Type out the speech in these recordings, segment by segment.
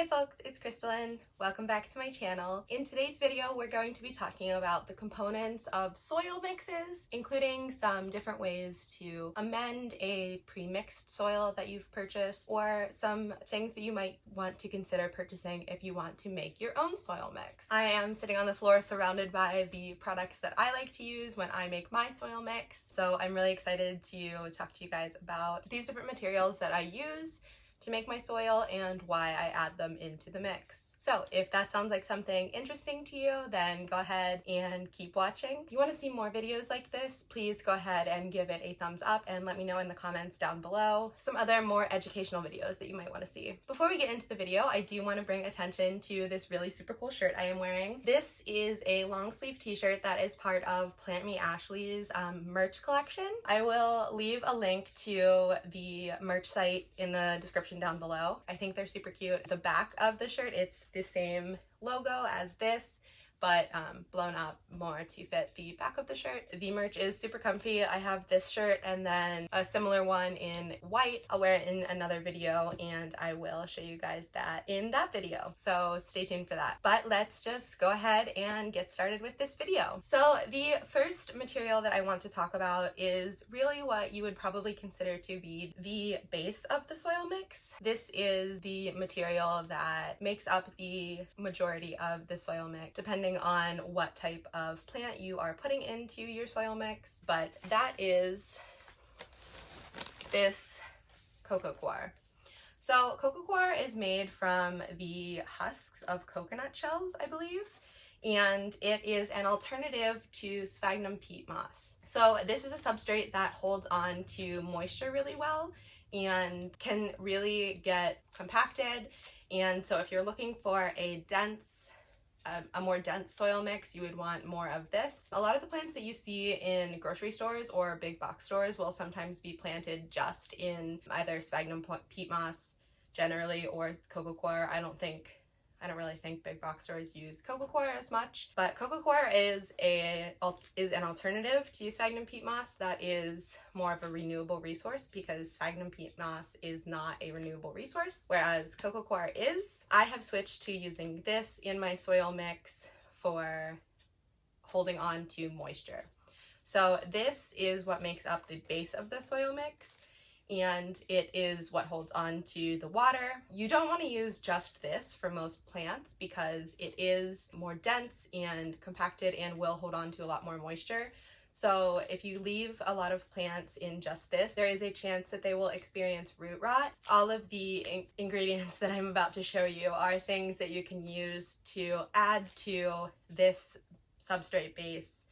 Hi folks, it's Crystalline. Welcome back to my channel. In today's video, we're going to be talking about the components of soil mixes, including some different ways to amend a pre-mixed soil that you've purchased, or some things that you might want to consider purchasing if you want to make your own soil mix. I am sitting on the floor surrounded by the products that I like to use when I make my soil mix, so I'm really excited to talk to you guys about these different materials that I use to make my soil and why I add them into the mix. So if that sounds like something interesting to you, then go ahead and keep watching. If you want to see more videos like this, please go ahead and give it a thumbs up and let me know in the comments down below some other more educational videos that you might want to see. Before we get into the video, I do want to bring attention to this really super cool shirt I am wearing. This is a long sleeve t-shirt that is part of Plant Me Ashley's merch collection. I will leave a link to the merch site in the description down below. I think they're super cute. The back of the shirt, it's the same logo as this, but blown up more to fit the back of the shirt. The merch is super comfy. I have this shirt and then a similar one in white. I'll wear it in another video and I will show you guys that in that video. So stay tuned for that. But let's just go ahead and get started with this video. So the first material that I want to talk about is really what you would probably consider to be the base of the soil mix. This is the material that makes up the majority of the soil mix, depending on what type of plant you are putting into your soil mix, but that is this Coco Coir. So Coco Coir is made from the husks of coconut shells, I believe, and it is an alternative to Sphagnum peat moss. So this is a substrate that holds on to moisture really well and can really get compacted, and so if you're looking for a more dense soil mix, you would want more of this. A lot of the plants that you see in grocery stores or big box stores will sometimes be planted just in either Sphagnum peat moss generally or Coco Coir. I don't really think big box stores use Coco Coir as much, but Coco Coir is an alternative to Sphagnum peat moss that is more of a renewable resource, because Sphagnum peat moss is not a renewable resource, whereas Coco Coir is. I have switched to using this in my soil mix for holding on to moisture. So this is what makes up the base of the soil mix, and it is what holds on to the water. You don't want to use just this for most plants because it is more dense and compacted and will hold on to a lot more moisture. So if you leave a lot of plants in just this, there is a chance that they will experience root rot. All of the ingredients that I'm about to show you are things that you can use to add to this substrate base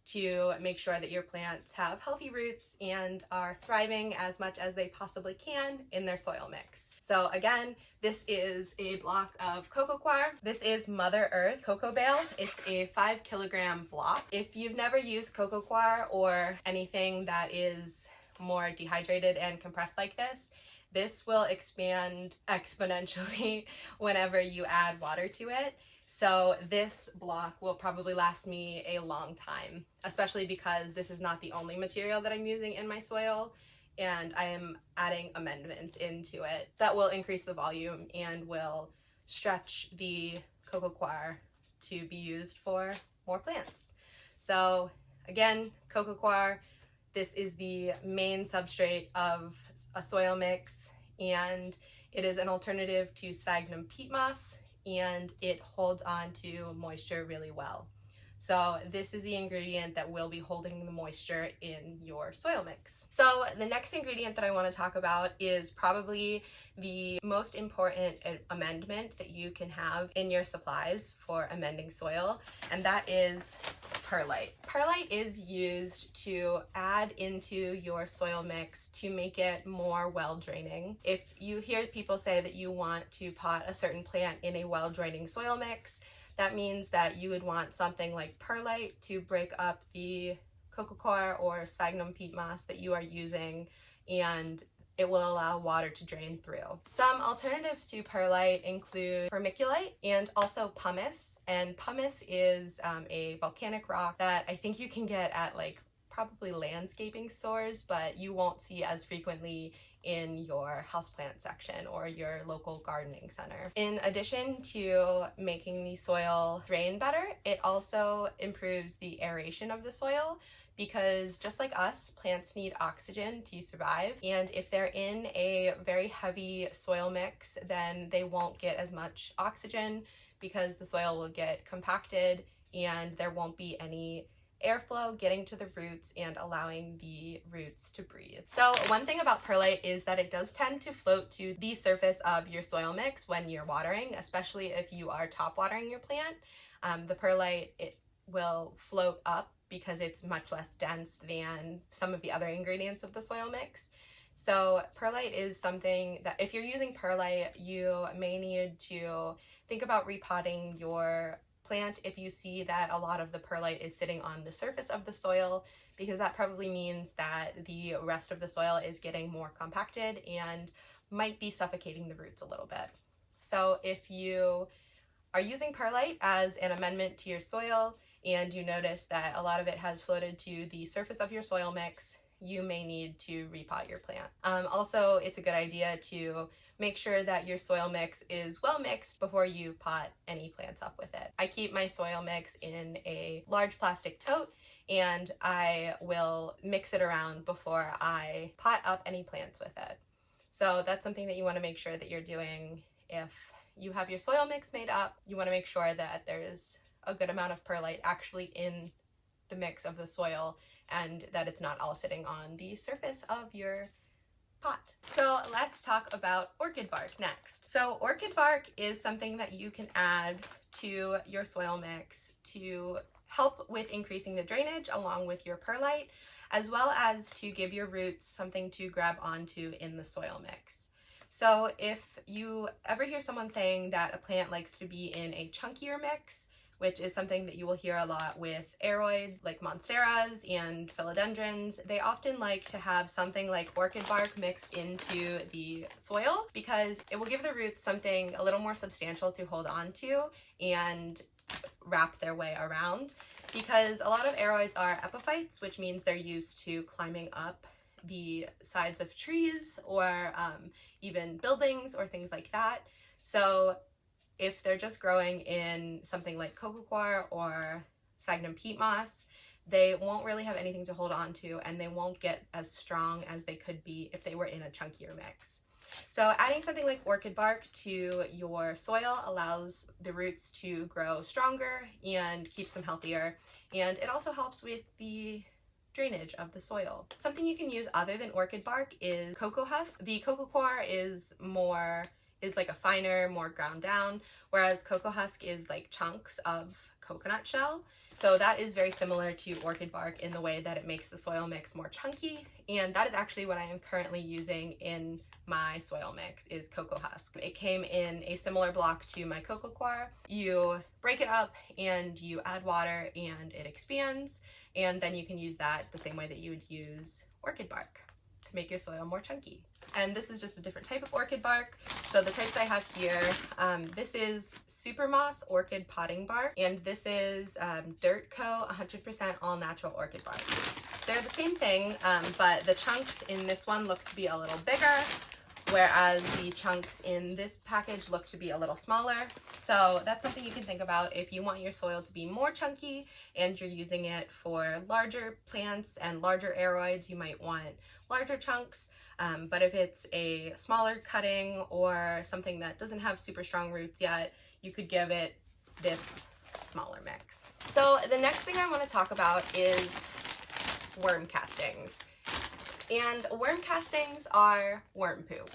to make sure that your plants have healthy roots and are thriving as much as they possibly can in their soil mix. So again, this is a block of Coco Coir. This is Mother Earth cocoa bale. It's a 5 kilogram block. If you've never used Coco Coir or anything that is more dehydrated and compressed like this will expand exponentially whenever you add water to it. So this block will probably last me a long time, especially because this is not the only material that I'm using in my soil, and I am adding amendments into it that will increase the volume and will stretch the Coco Coir to be used for more plants. So again, Coco Coir, this is the main substrate of a soil mix, and it is an alternative to Sphagnum peat moss, and it holds on to moisture really well. So this is the ingredient that will be holding the moisture in your soil mix. So the next ingredient that I want to talk about is probably the most important amendment that you can have in your supplies for amending soil, and that is perlite. Perlite is used to add into your soil mix to make it more well draining. If you hear people say that you want to pot a certain plant in a well draining soil mix, that means that you would want something like perlite to break up the Coco Coir or Sphagnum peat moss that you are using, and it will allow water to drain through. Some alternatives to perlite include vermiculite and also pumice. And pumice is a volcanic rock that I think you can get at probably landscaping stores, but you won't see as frequently in your houseplant section or your local gardening center. In addition to making the soil drain better, it also improves the aeration of the soil, because just like us, plants need oxygen to survive, and if they're in a very heavy soil mix, then they won't get as much oxygen because the soil will get compacted and there won't be any airflow getting to the roots and allowing the roots to breathe. So one thing about perlite is that it does tend to float to the surface of your soil mix when you're watering, especially if you are top watering your plant. The perlite, it will float up because it's much less dense than some of the other ingredients of the soil mix. So perlite is something that if you're using perlite, you may need to think about repotting your plant if you see that a lot of the perlite is sitting on the surface of the soil, because that probably means that the rest of the soil is getting more compacted and might be suffocating the roots a little bit. So if you are using perlite as an amendment to your soil and you notice that a lot of it has floated to the surface of your soil mix, you may need to repot your plant. Also, it's a good idea to make sure that your soil mix is well mixed before you pot any plants up with it. I keep my soil mix in a large plastic tote and I will mix it around before I pot up any plants with it. So that's something that you want to make sure that you're doing. If you have your soil mix made up, you want to make sure that there's a good amount of perlite actually in the mix of the soil and that it's not all sitting on the surface of your pot. So let's talk about orchid bark next. So orchid bark is something that you can add to your soil mix to help with increasing the drainage along with your perlite, as well as to give your roots something to grab onto in the soil mix. So if you ever hear someone saying that a plant likes to be in a chunkier mix, which is something that you will hear a lot with aroids like monsteras and philodendrons, they often like to have something like orchid bark mixed into the soil because it will give the roots something a little more substantial to hold on to and wrap their way around. Because a lot of aroids are epiphytes, which means they're used to climbing up the sides of trees or even buildings or things like that. So if they're just growing in something like Coco Coir or Sphagnum Peat Moss, they won't really have anything to hold on to and they won't get as strong as they could be if they were in a chunkier mix. So adding something like orchid bark to your soil allows the roots to grow stronger and keeps them healthier, and it also helps with the drainage of the soil. Something you can use other than orchid bark is cocoa husk. The Coco Coir is like a finer, more ground down, whereas cocoa husk is like chunks of coconut shell. So that is very similar to orchid bark in the way that it makes the soil mix more chunky, and that is actually what I am currently using in my soil mix is cocoa husk. It came in a similar block to my Coco Coir. You break it up and you add water and it expands, and then you can use that the same way that you would use orchid bark to make your soil more chunky. And this is just a different type of orchid bark. So the types I have here, this is Super Moss Orchid Potting Bark, and this is Dirt Co. 100% all natural orchid bark. They're the same thing, but the chunks in this one look to be a little bigger, whereas the chunks in this package look to be a little smaller. So that's something you can think about if you want your soil to be more chunky and you're using it for larger plants and larger aroids, you might want larger chunks. But if it's a smaller cutting or something that doesn't have super strong roots yet, you could give it this smaller mix. So the next thing I want to talk about is worm castings. And worm castings are worm poo.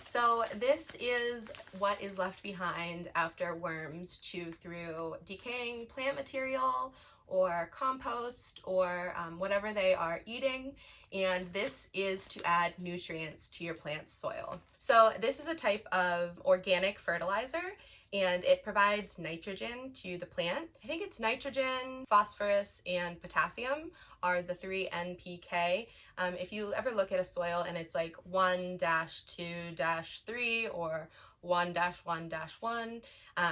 So this is what is left behind after worms chew through decaying plant material or compost or whatever they are eating, and this is to add nutrients to your plant's soil. So this is a type of organic fertilizer, and it provides nitrogen to the plant. I think it's nitrogen, phosphorus, and potassium are the 3 NPK. If you ever look at a soil and it's like 1-2-3 or 1-1-1,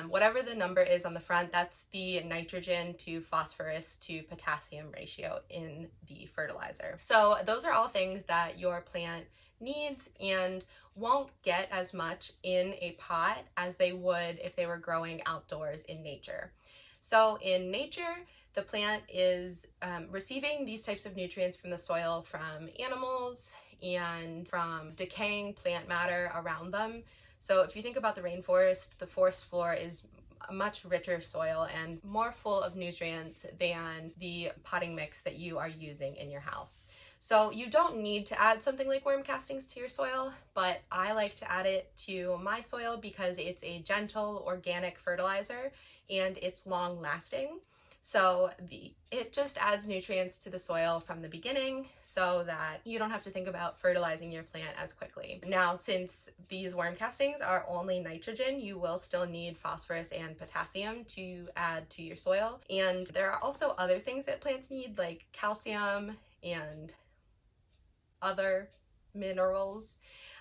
whatever the number is on the front, that's the nitrogen to phosphorus to potassium ratio in the fertilizer. So those are all things that your plant needs and won't get as much in a pot as they would if they were growing outdoors in nature. So in nature, the plant is receiving these types of nutrients from the soil from animals and from decaying plant matter around them. So if you think about the rainforest, the forest floor is a much richer soil and more full of nutrients than the potting mix that you are using in your house. So you don't need to add something like worm castings to your soil, but I like to add it to my soil because it's a gentle organic fertilizer and it's long lasting. So it just adds nutrients to the soil from the beginning so that you don't have to think about fertilizing your plant as quickly. Now, since these worm castings are only nitrogen, you will still need phosphorus and potassium to add to your soil. And there are also other things that plants need, like calcium and other minerals.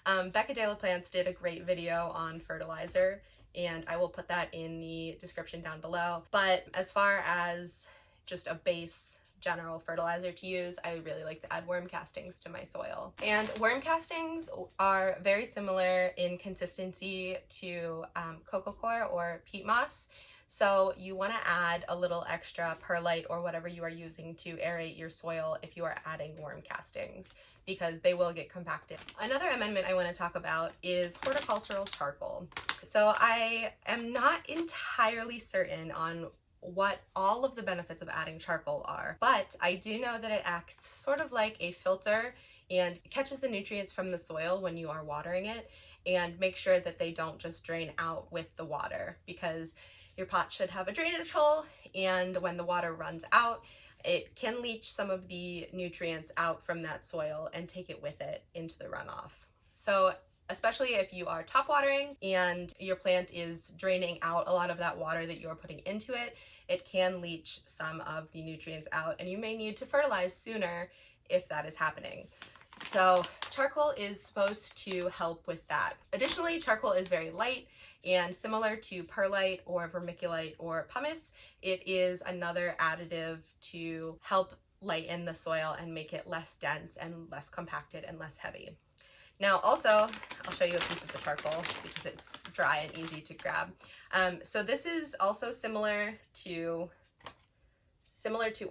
Becca de la Plants did a great video on fertilizer, and I will put that in the description down below. But as far as just a base general fertilizer to use, I really like to add worm castings to my soil. And worm castings are very similar in consistency to Coco Coir or Peat Moss. So you want to add a little extra perlite or whatever you are using to aerate your soil if you are adding worm castings, because they will get compacted. Another amendment I want to talk about is horticultural charcoal. So I am not entirely certain on what all of the benefits of adding charcoal are, but I do know that it acts sort of like a filter and catches the nutrients from the soil when you are watering it and make sure that they don't just drain out with the water, because your pot should have a drainage hole, and when the water runs out, it can leach some of the nutrients out from that soil and take it with it into the runoff. So especially if you are top watering and your plant is draining out a lot of that water that you are putting into it, it can leach some of the nutrients out, and you may need to fertilize sooner if that is happening. So charcoal is supposed to help with that. Additionally, charcoal is very light, and similar to perlite or vermiculite or pumice, it is another additive to help lighten the soil and make it less dense and less compacted and less heavy. Now also, I'll show you a piece of the charcoal because it's dry and easy to grab. So this is also similar to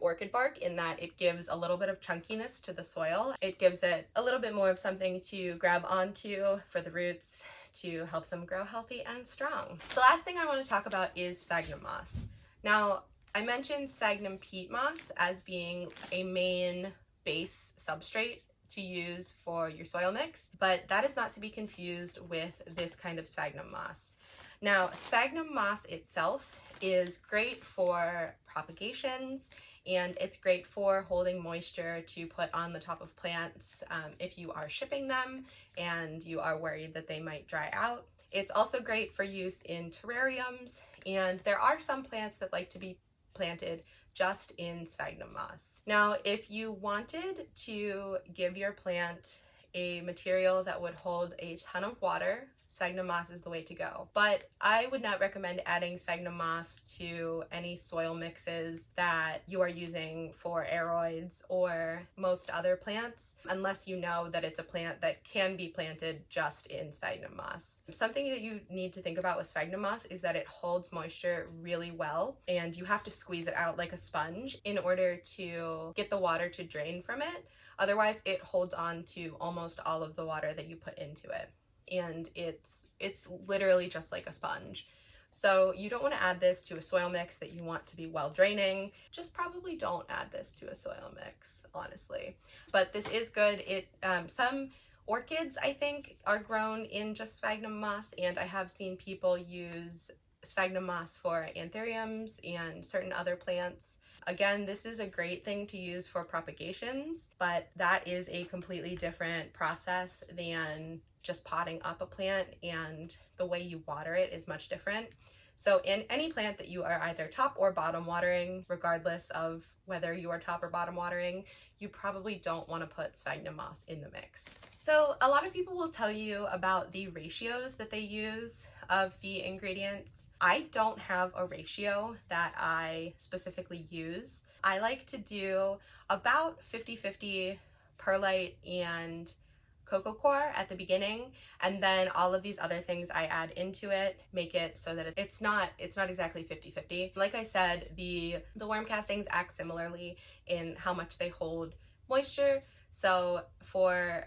orchid bark in that it gives a little bit of chunkiness to the soil. It gives it a little bit more of something to grab onto for the roots to help them grow healthy and strong. The last thing I want to talk about is sphagnum moss. Now, I mentioned sphagnum peat moss as being a main base substrate to use for your soil mix, but that is not to be confused with this kind of sphagnum moss. Now, sphagnum moss itself is great for propagations, and it's great for holding moisture to put on the top of plants if you are shipping them and you are worried that they might dry out. It's also great for use in terrariums, and there are some plants that like to be planted just in sphagnum moss. Now, if you wanted to give your plant a material that would hold a ton of water, sphagnum moss is the way to go. But I would not recommend adding sphagnum moss to any soil mixes that you are using for aroids or most other plants, unless you know that it's a plant that can be planted just in sphagnum moss. Something that you need to think about with sphagnum moss is that it holds moisture really well, and you have to squeeze it out like a sponge in order to get the water to drain from it. Otherwise, it holds on to almost all of the water that you put into it, and it's literally just like a sponge. So you don't want to add this to a soil mix that you want to be well draining. Just probably don't add this to a soil mix, honestly. But this is good. Some orchids, I think, are grown in just sphagnum moss, and I have seen people use sphagnum moss for anthuriums and certain other plants. Again, this is a great thing to use for propagations, but that is a completely different process than just potting up a plant, and the way you water it is much different. So in any plant that you are either top or bottom watering, regardless of whether you are top or bottom watering, you probably don't want to put sphagnum moss in the mix. So a lot of people will tell you about the ratios that they use of the ingredients. I don't have a ratio that I specifically use. I like to do about 50-50 perlite and Coco Coir at the beginning, and then all of these other things I add into it make it so that it's not exactly 50-50. Like I said, the worm castings act similarly in how much they hold moisture. So for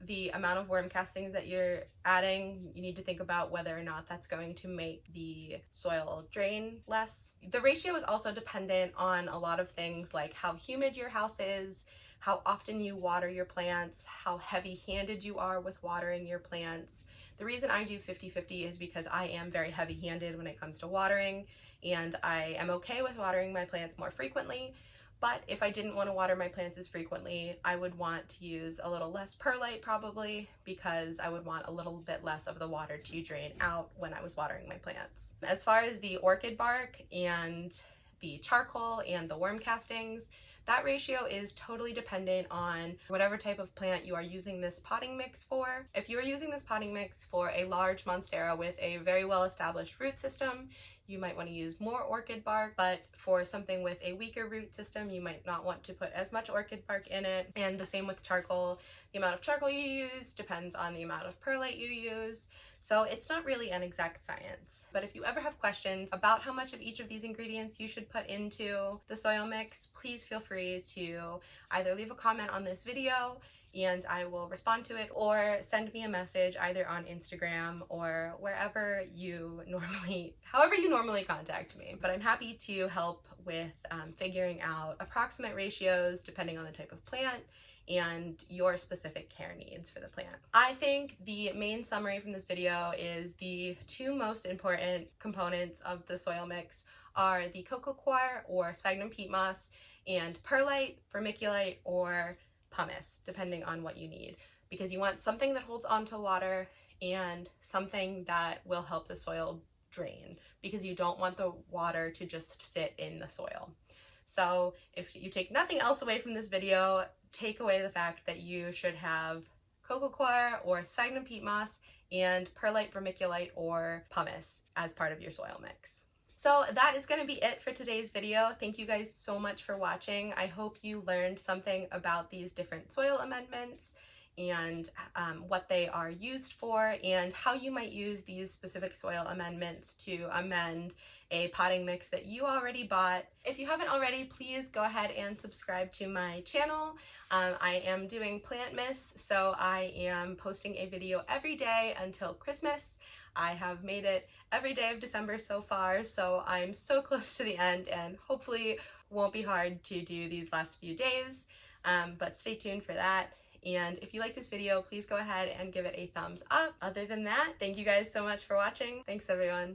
the amount of worm castings that you're adding, you need to think about whether or not that's going to make the soil drain less. The ratio is also dependent on a lot of things like how humid your house is, how often you water your plants, how heavy-handed you are with watering your plants. The reason I do 50-50 is because I am very heavy-handed when it comes to watering, and I am okay with watering my plants more frequently. But if I didn't want to water my plants as frequently, I would want to use a little less perlite probably, because I would want a little bit less of the water to drain out when I was watering my plants. As far as the orchid bark and the charcoal and the worm castings, that ratio is totally dependent on whatever type of plant you are using this potting mix for. If you are using this potting mix for a large monstera with a very well-established root system, you might want to use more orchid bark, but for something with a weaker root system, you might not want to put as much orchid bark in it. And the same with charcoal. The amount of charcoal you use depends on the amount of perlite you use. So it's not really an exact science. But if you ever have questions about how much of each of these ingredients you should put into the soil mix, please feel free to either leave a comment on this video and I will respond to it, or send me a message either on Instagram or wherever you however you normally contact me. But I'm happy to help with figuring out approximate ratios depending on the type of plant and your specific care needs for the plant. I think the main summary from this video is the two most important components of the soil mix are the Coco Coir or Sphagnum peat moss and perlite, vermiculite, or pumice, depending on what you need, because you want something that holds onto water and something that will help the soil drain, because you don't want the water to just sit in the soil. So if you take nothing else away from this video, take away the fact that you should have Coco Coir or Sphagnum peat moss and perlite, vermiculite, or pumice as part of your soil mix. So that is going to be it for today's video. Thank you guys so much for watching. I hope you learned something about these different soil amendments and what they are used for, and how you might use these specific soil amendments to amend a potting mix that you already bought. If you haven't already, please go ahead and subscribe to my channel. I am doing Plantmas, so I am posting a video every day until Christmas. I have made it every day of December so far, so I'm so close to the end, and hopefully won't be hard to do these last few days, but stay tuned for that. And if you like this video, please go ahead and give it a thumbs up. Other than that, thank you guys so much for watching. Thanks everyone.